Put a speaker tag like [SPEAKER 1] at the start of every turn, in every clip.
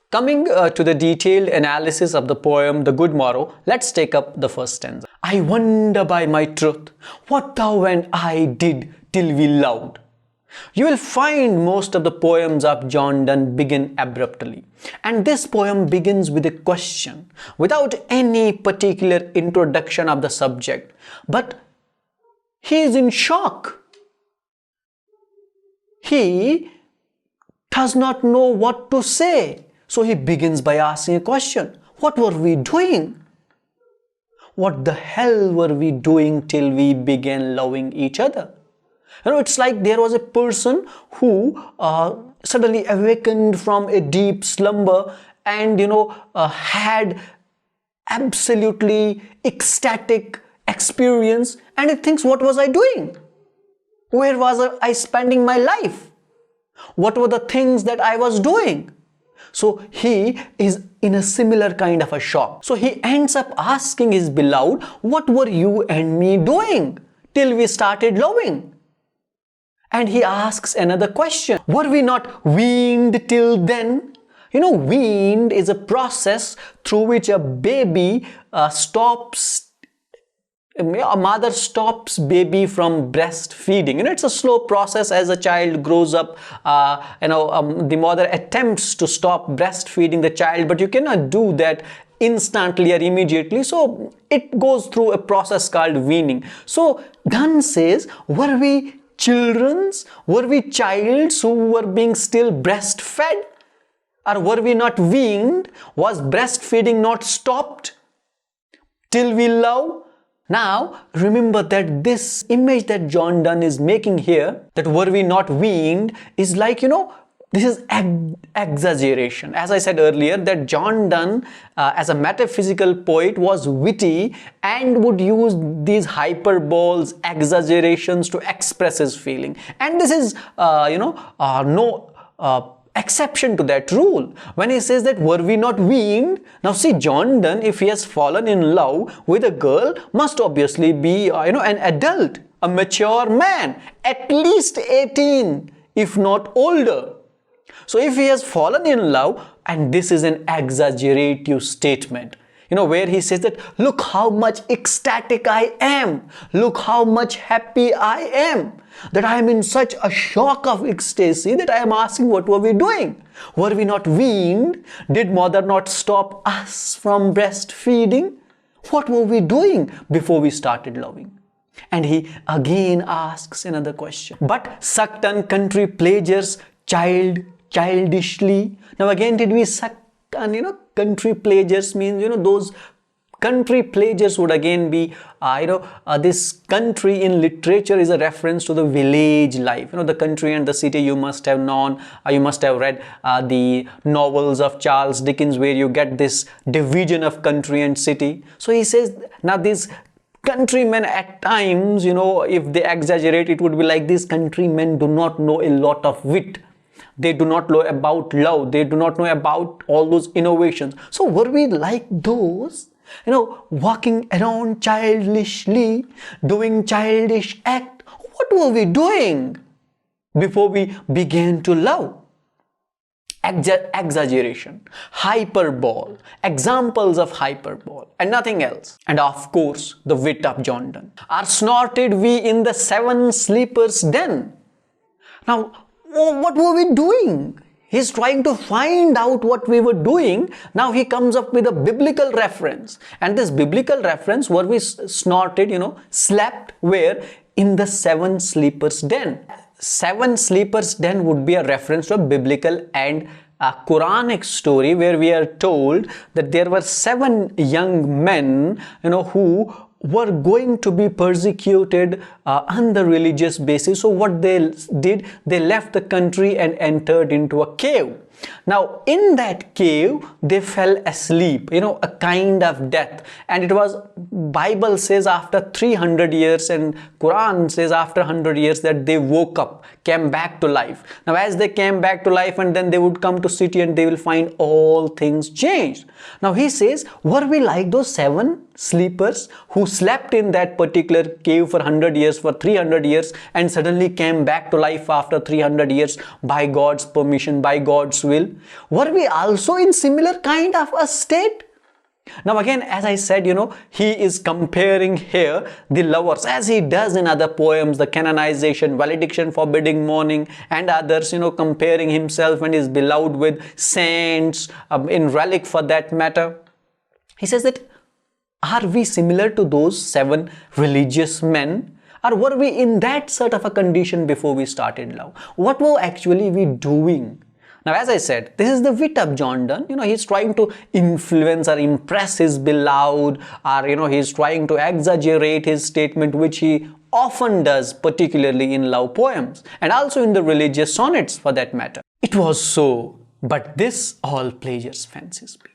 [SPEAKER 1] Coming to the detailed analysis of the poem The Good Morrow, let's take up the first stanza. I wonder by my truth, what thou and I did till we loved. You will find most of the poems of John Donne begin abruptly. And this poem begins with a question, without any particular introduction of the subject. But he is in shock. He does not know what to say. So he begins by asking a question. What were we doing? What the hell were we doing till we began loving each other? It's like there was a person who suddenly awakened from a deep slumber and, had absolutely ecstatic experience, and he thinks, what was I doing? Where was I spending my life? What were the things that I was doing? So he is in a similar kind of a shock. So he ends up asking his beloved, what were you and me doing till we started loving? And he asks another question. Were we not weaned till then? Weaned is a process through which a baby a mother stops baby from breastfeeding. It's a slow process as a child grows up. The mother attempts to stop breastfeeding the child, but you cannot do that instantly or immediately. So it goes through a process called weaning. So Donne says, were we children's? Were we childs who were being still breastfed? Or were we not weaned? Was breastfeeding not stopped till we love? Now, remember that this image that John Donne is making here, that were we not weaned, is like, this is exaggeration. As I said earlier, that John Donne, as a metaphysical poet, was witty and would use these hyperboles, exaggerations to express his feeling. And this is, no exception to that rule. When he says that were we not weaned, now see, John Donne, if he has fallen in love with a girl, must obviously be an adult, a mature man, at least 18, if not older. So if he has fallen in love, and this is an exaggerative statement, where he says that, look how much ecstatic I am, look how much happy I am, that I am in such a shock of ecstasy that I am asking, what were we doing? Were we not weaned? Did mother not stop us from breastfeeding? What were we doing before we started loving? And he again asks another question. But sucked on country pleasures childishly. Now again, did we suck on, country pleasures means, those country pleasures would again be, this country in literature is a reference to the village life. The country and the city, you must have known, you must have read the novels of Charles Dickens, where you get this division of country and city. So he says, now these countrymen at times, if they exaggerate, it would be like these countrymen do not know a lot of wit. They do not know about love. They do not know about all those innovations. So were we like those? Walking around childishly, doing childish act. What were we doing before we began to love? Exaggeration, hyperbole, examples of hyperbole, and nothing else. And of course, the wit of John Donne. Are snorted we in the seven sleepers' den? Now, what were we doing? He's trying to find out what we were doing. Now he comes up with a biblical reference. And this biblical reference, were we snorted, slept where? In the seven sleepers' den. Seven sleepers' den would be a reference to a biblical and a Quranic story, where we are told that there were 7 young men, who were going to be persecuted on the religious basis. So what they did, they left the country and entered into a cave. Now in that cave they fell asleep, a kind of death, and it was, Bible says, after 300 years, and Quran says after 100 years, that they woke up, came back to life. Now as they came back to life, and then they would come to city and they will find all things changed. Now he says, were we like those 7 sleepers who slept in that particular cave for 100 years, for 300 years, and suddenly came back to life after 300 years by God's permission, by God's will? Were we also in similar kind of a state? Now again, as I said, he is comparing here the lovers, as he does in other poems, the canonization, valediction, forbidding mourning, and others, comparing himself and his beloved with saints, in relic for that matter. He says that, are we similar to those 7 religious men? Or were we in that sort of a condition before we started love? What were actually we doing? Now, as I said, this is the wit of John Donne. He's trying to influence or impress his beloved, or, he's trying to exaggerate his statement, which he often does, particularly in love poems, and also in the religious sonnets for that matter. It was so, but this all pleasures fancies be.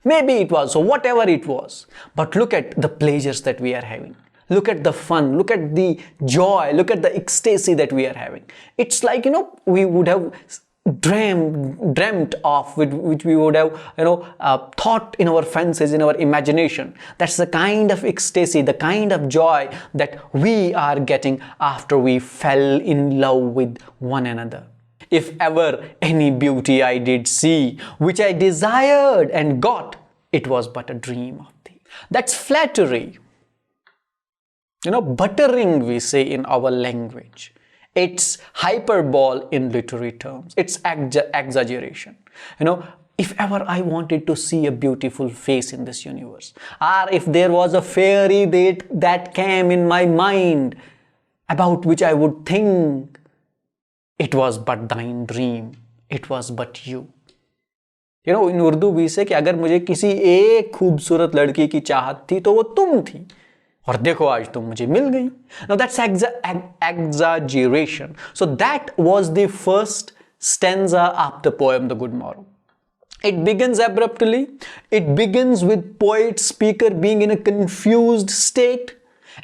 [SPEAKER 1] Maybe it was so, whatever it was, but look at the pleasures that we are having. Look at the fun, look at the joy, look at the ecstasy that we are having. It's like, we would have dreamt of, which we would have thought in our fancies, in our imagination. That's the kind of ecstasy, the kind of joy that we are getting after we fell in love with one another. If ever any beauty I did see, which I desired and got, it was but a dream of thee. That's flattery, buttering, we say in our language. It's hyperbole in literary terms. It's exaggeration. If ever I wanted to see a beautiful face in this universe, or if there was a fairy that came in my mind, about which I would think, it was but thine dream, it was but you. In Urdu we say कि अगर मुझे किसी एक खूबसूरत लड़की की चाहत थी तो वो तुम थी, और देखो आज तुम मुझे मिल गई. Now that's exaggeration. So that was the first stanza of the poem The Good Morrow. It begins abruptly. It begins with poet speaker being in a confused state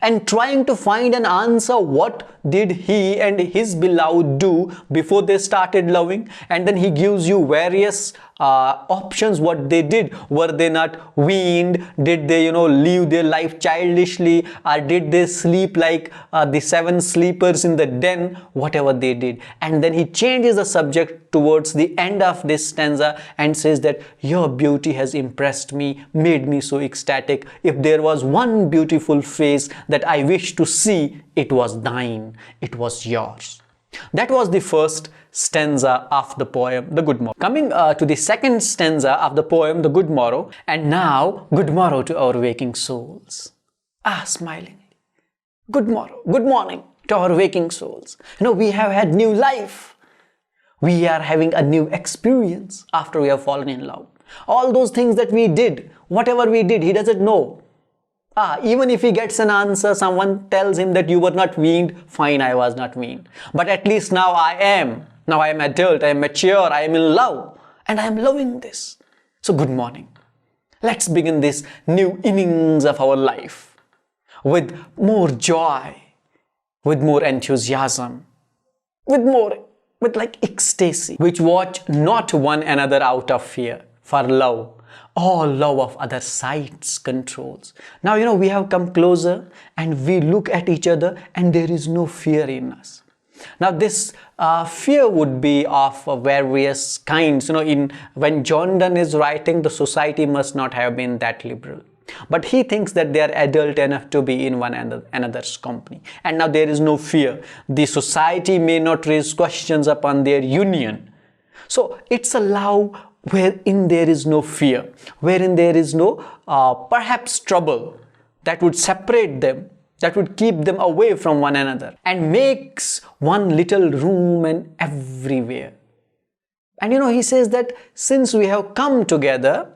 [SPEAKER 1] and trying to find an answer. What did he and his beloved do before they started loving? And then he gives you various options what they did. Were they not weaned? Did they live their life childishly, or did they sleep like the 7 sleepers in the den? Whatever they did. And then he changes the subject towards the end of this stanza and says that your beauty has impressed me, made me so ecstatic. If there was one beautiful face that I wish to see, it was thine, it was yours. That was the first stanza of the poem The Good Morrow. Coming to the second stanza of the poem The Good Morrow, and now good morrow to our waking souls. Smilingly, good morrow, good morning to our waking souls. We have had new life. We are having a new experience after we have fallen in love. All those things that we did, whatever we did, he doesn't know. Even if he gets an answer, someone tells him that you were not weaned, fine, I was not weaned. But at least now I am. Now I am adult, I am mature, I am in love, and I am loving this. So good morning. Let's begin this new innings of our life with more joy, with more enthusiasm, with like ecstasy, which watch not one another out of fear, for love. All love of other sights controls. Now, we have come closer and we look at each other and there is no fear in us. Now, this fear would be of various kinds. When John Donne is writing, the society must not have been that liberal. But he thinks that they are adult enough to be in one another's company. And now there is no fear. The society may not raise questions upon their union. So it's a love wherein there is no fear, wherein there is no perhaps trouble that would separate them, that would keep them away from one another, and makes one little room and everywhere. And he says that since we have come together,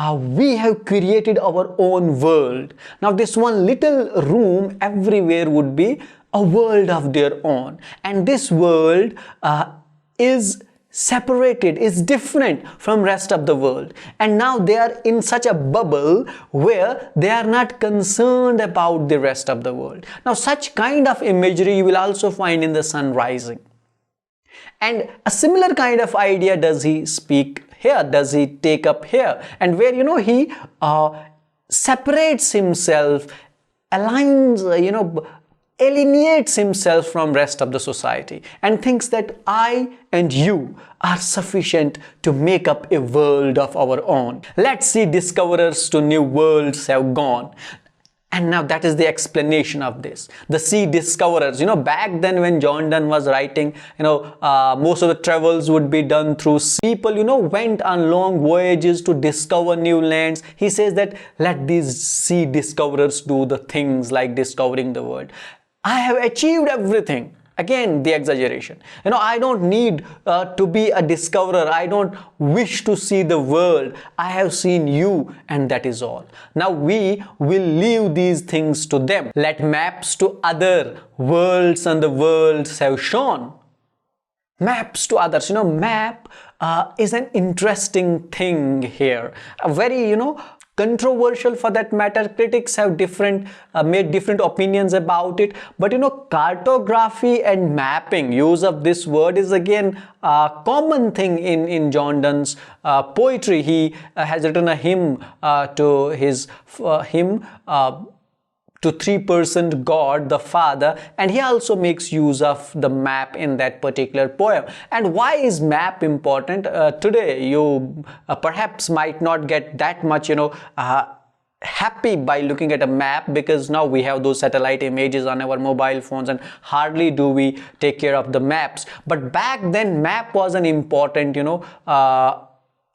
[SPEAKER 1] we have created our own world. Now this one little room everywhere would be a world of their own, and this world is separated, is different from rest of the world, and now they are in such a bubble where they are not concerned about the rest of the world. Now such kind of imagery you will also find in the sun rising, and a similar kind of idea does he speak here, does he take up here, and where he separates himself, aligns, alienates himself from rest of the society and thinks that I and you are sufficient to make up a world of our own. Let's see, discoverers to new worlds have gone. And now that is the explanation of this. The sea discoverers, back then when John Donne was writing, most of the travels would be done through sea. People, went on long voyages to discover new lands. He says that let these sea discoverers do the things like discovering the world. I have achieved everything. Again, the exaggeration. I don't need to be a discoverer. I don't wish to see the world. I have seen you, and that is all. Now we will leave these things to them. Let maps to other worlds and the worlds have shown. Maps to others. Map is an interesting thing here. A very, controversial for that matter. Critics have made different opinions about it, but cartography and mapping, use of this word, is again a common thing in John Donne's poetry. He has written a hymn to his to three-personed God, the Father, and he also makes use of the map in that particular poem. And why is map important? Today, you perhaps might not get that much, happy by looking at a map, because now we have those satellite images on our mobile phones and hardly do we take care of the maps. But back then, map was an important,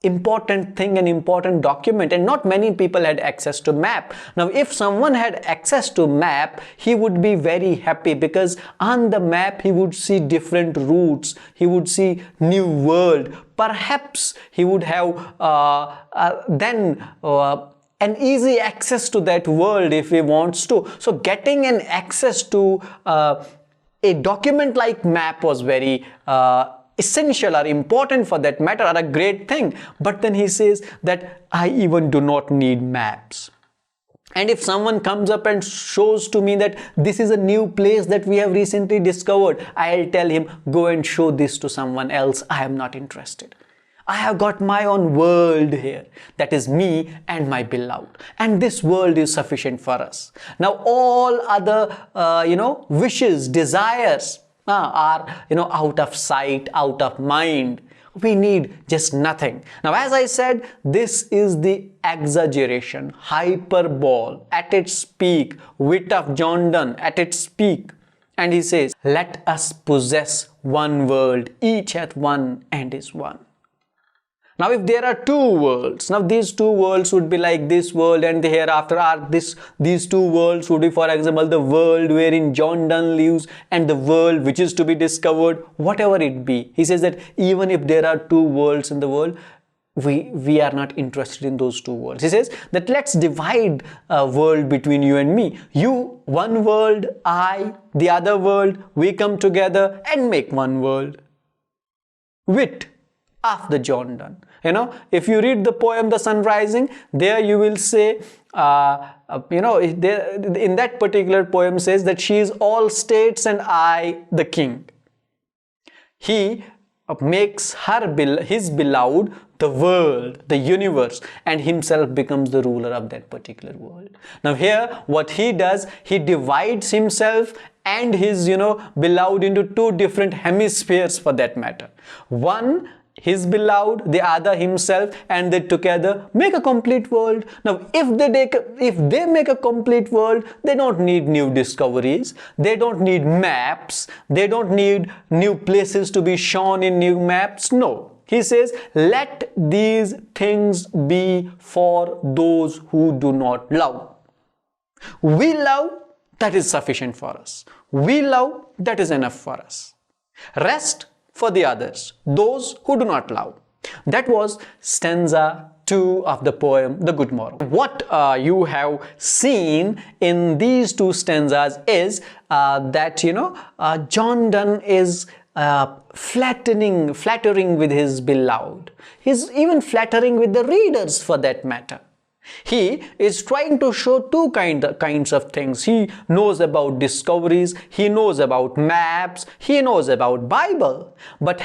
[SPEAKER 1] important thing, an important document, and not many people had access to map. Now if someone had access to map, he would be very happy, because on the map he would see different routes, he would see new world. Perhaps he would have an easy access to that world if he wants to. So getting an access to a document like map was very essential or important for that matter, or a great thing. But then he says that I even do not need maps. And if someone comes up and shows to me that this is a new place that we have recently discovered, I'll tell him, go and show this to someone else. I am not interested. I have got my own world here. That is me and my beloved. And this world is sufficient for us. Now all other, wishes, desires, are out of sight, out of mind. We need just nothing. Now as I said, this is the exaggeration, hyperbole at its peak, wit of John Donne at its peak. And he says, let us possess one world, each hath one and is one. Now if there are two worlds, now these two worlds would be like this world and the hereafter are these two worlds would be, for example, the world wherein John Donne lives and the world which is to be discovered, whatever it be. He says that even if there are two worlds in the world, we are not interested in those two worlds. He says that let's divide a world between you and me. You, one world, I, the other world, we come together and make one world. Wit of the John Donne. If you read the poem The Sun Rising, there you will say, in that particular poem says that she is all states and I the king. He makes his beloved the world, the universe, and himself becomes the ruler of that particular world. Now here what he does, he divides himself and his beloved into two different hemispheres for that matter. One his beloved, the other himself, and they together make a complete world. Now if they make a complete world, they don't need new discoveries, they don't need maps, they don't need new places to be shown in new maps. No, he says let these things be for those who do not love. We love, that is sufficient for us. We love, that is enough for us. Rest for the others, those who do not love. That was stanza 2 of the poem The Good Morrow. What you have seen in these two stanzas is that John Donne is flattering with his beloved. He's even flattering with the readers for that matter. He is trying to show two kinds of things. He knows about discoveries, he knows about maps, he knows about Bible. But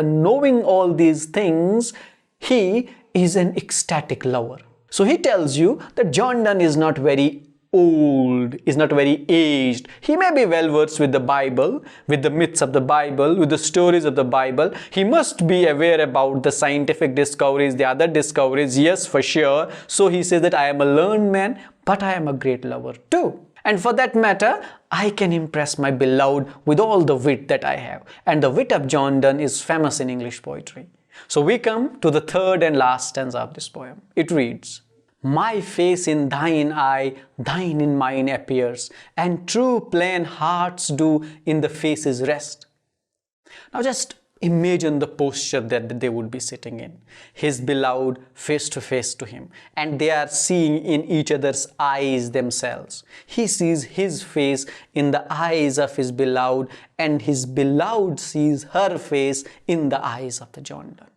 [SPEAKER 1] knowing all these things, he is an ecstatic lover. So he tells you that John Donne is not very old, is not very aged. He may be well versed with the Bible, with the myths of the Bible, with the stories of the Bible. He must be aware about the scientific discoveries, the other discoveries, yes, for sure. So he says that I am a learned man, but I am a great lover too. And for that matter, I can impress my beloved with all the wit that I have. And the wit of John Donne is famous in English poetry. So we come to the third and last stanza of this poem. It reads, my face in thine eye, thine in mine appears, and true plain hearts do in the faces rest. Now just imagine the posture that they would be sitting in. His beloved face to face to him, and they are seeing in each other's eyes themselves. He sees his face in the eyes of his beloved, and his beloved sees her face in the eyes of the John Donne.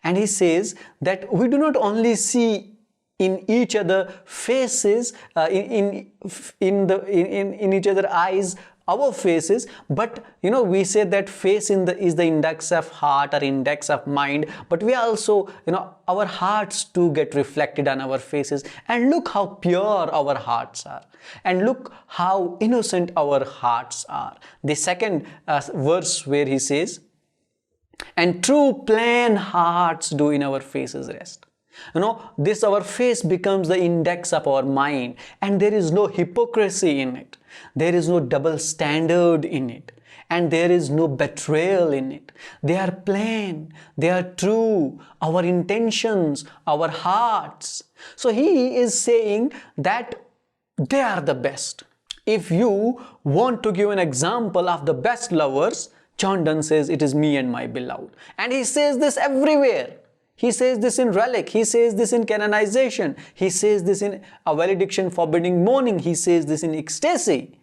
[SPEAKER 1] And he says that we do not only see in each other faces, in each other eyes, our faces, but we say that face is the index of heart or index of mind, but we also, our hearts too get reflected on our faces. And look how pure our hearts are, and look how innocent our hearts are. The second verse where he says, and true plain hearts do in our faces rest. This our face becomes the index of our mind, and there is no hypocrisy in it. There is no double standard in it, and there is no betrayal in it. They are plain, they are true, our intentions, our hearts. So he is saying that they are the best. If you want to give an example of the best lovers, John Donne says it is me and my beloved. And he says this everywhere. He says this in Relic, he says this in Canonization, he says this in A Valediction Forbidding Mourning, he says this in Ecstasy.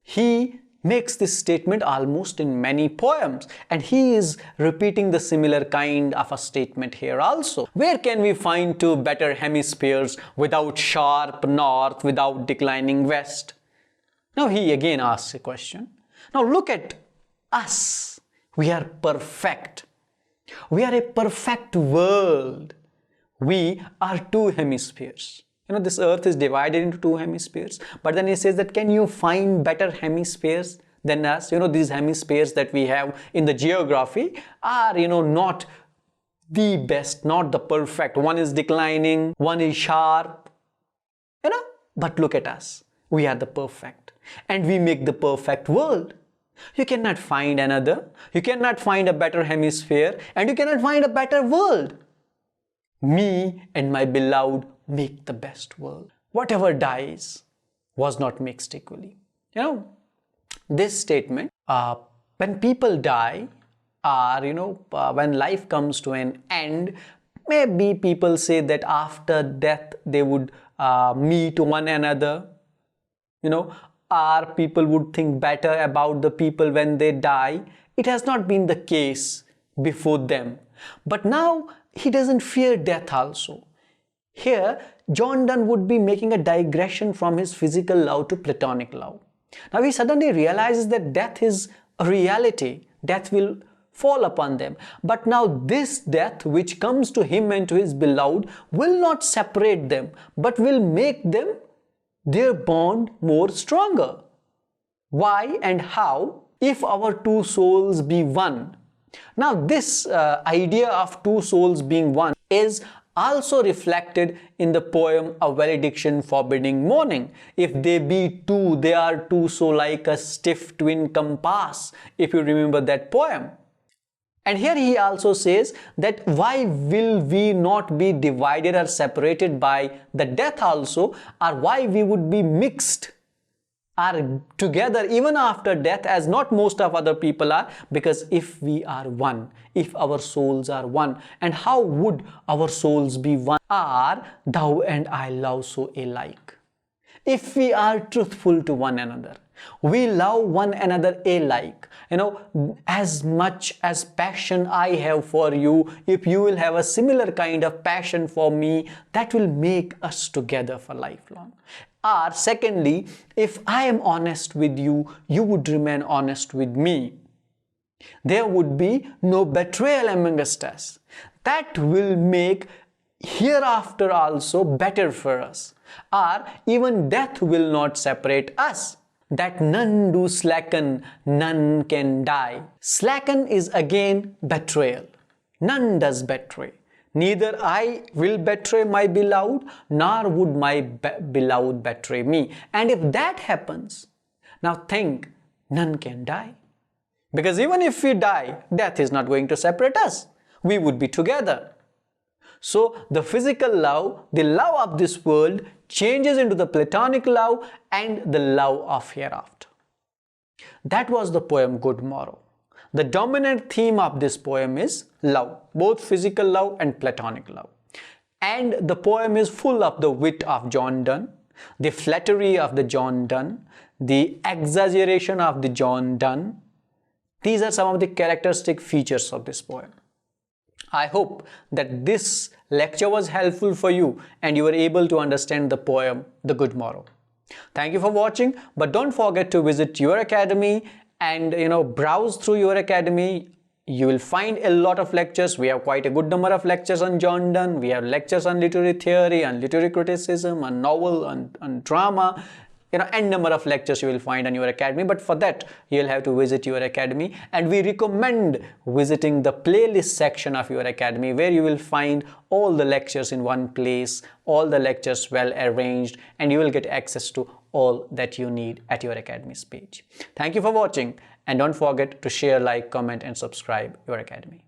[SPEAKER 1] He makes this statement almost in many poems, and he is repeating the similar kind of a statement here also. Where can we find two better hemispheres without sharp north, without declining west? Now he again asks a question. Now look at us. We are perfect. We are a perfect world. We are two hemispheres. This earth is divided into two hemispheres. But then he says that can you find better hemispheres than us? These hemispheres that we have in the geography are, not the best, not the perfect. One is declining, one is sharp, But look at us. We are the perfect. And we make the perfect world. You cannot find another. You cannot find a better hemisphere, and you cannot find a better world. Me and my beloved make the best world. Whatever dies was not mixed equally. This statement, when people die, or when life comes to an end, maybe people say that after death they would meet one another, or people would think better about the people when they die. It has not been the case before them. But now he doesn't fear death also. Here, John Donne would be making a digression from his physical love to platonic love. Now he suddenly realizes that death is a reality. Death will fall upon them. But now this death which comes to him and to his beloved will not separate them, but will make them their bond more stronger. Why and how? If our two souls be one. Now this idea of two souls being one is also reflected in the poem A Valediction Forbidding Mourning. If they be two, they are two, so like a stiff twin compass, if you remember that poem. And here he also says that why will we not be divided or separated by the death also, or why we would be mixed or together even after death, as not most of other people are, because if we are one, if our souls are one, and how would our souls be one? Are thou and I love so alike? If we are truthful to one another, we love one another alike. As much as passion I have for you, if you will have a similar kind of passion for me, that will make us together for lifelong. Or secondly, if I am honest with you, you would remain honest with me. There would be no betrayal amongst us. That will make hereafter also better for us, or even death will not separate us. That none do slacken, none can die. Slacken is again betrayal. None does betray. Neither I will betray my beloved, nor would my beloved betray me. And if that happens, now think, none can die. Because even if we die, death is not going to separate us. We would be together. So the physical love, the love of this world, changes into the platonic love and the love of hereafter. That was the poem Good Morrow. The dominant theme of this poem is love, both physical love and platonic love. And the poem is full of the wit of John Donne, the flattery of the John Donne, the exaggeration of the John Donne. These are some of the characteristic features of this poem. I hope that this lecture was helpful for you and you were able to understand the poem The Good Morrow. Thank you for watching, but don't forget to visit your academy and browse through your academy. You will find a lot of lectures. We have quite a good number of lectures on John Donne. We have lectures on literary theory, on literary criticism, on novel, on drama. N number of lectures you will find on your academy, but for that you'll have to visit your academy, and we recommend visiting the playlist section of your academy, where you will find all the lectures in one place, all the lectures well arranged, and you will get access to all that you need at your academy's page. Thank you for watching, and don't forget to share, like, comment and subscribe your academy.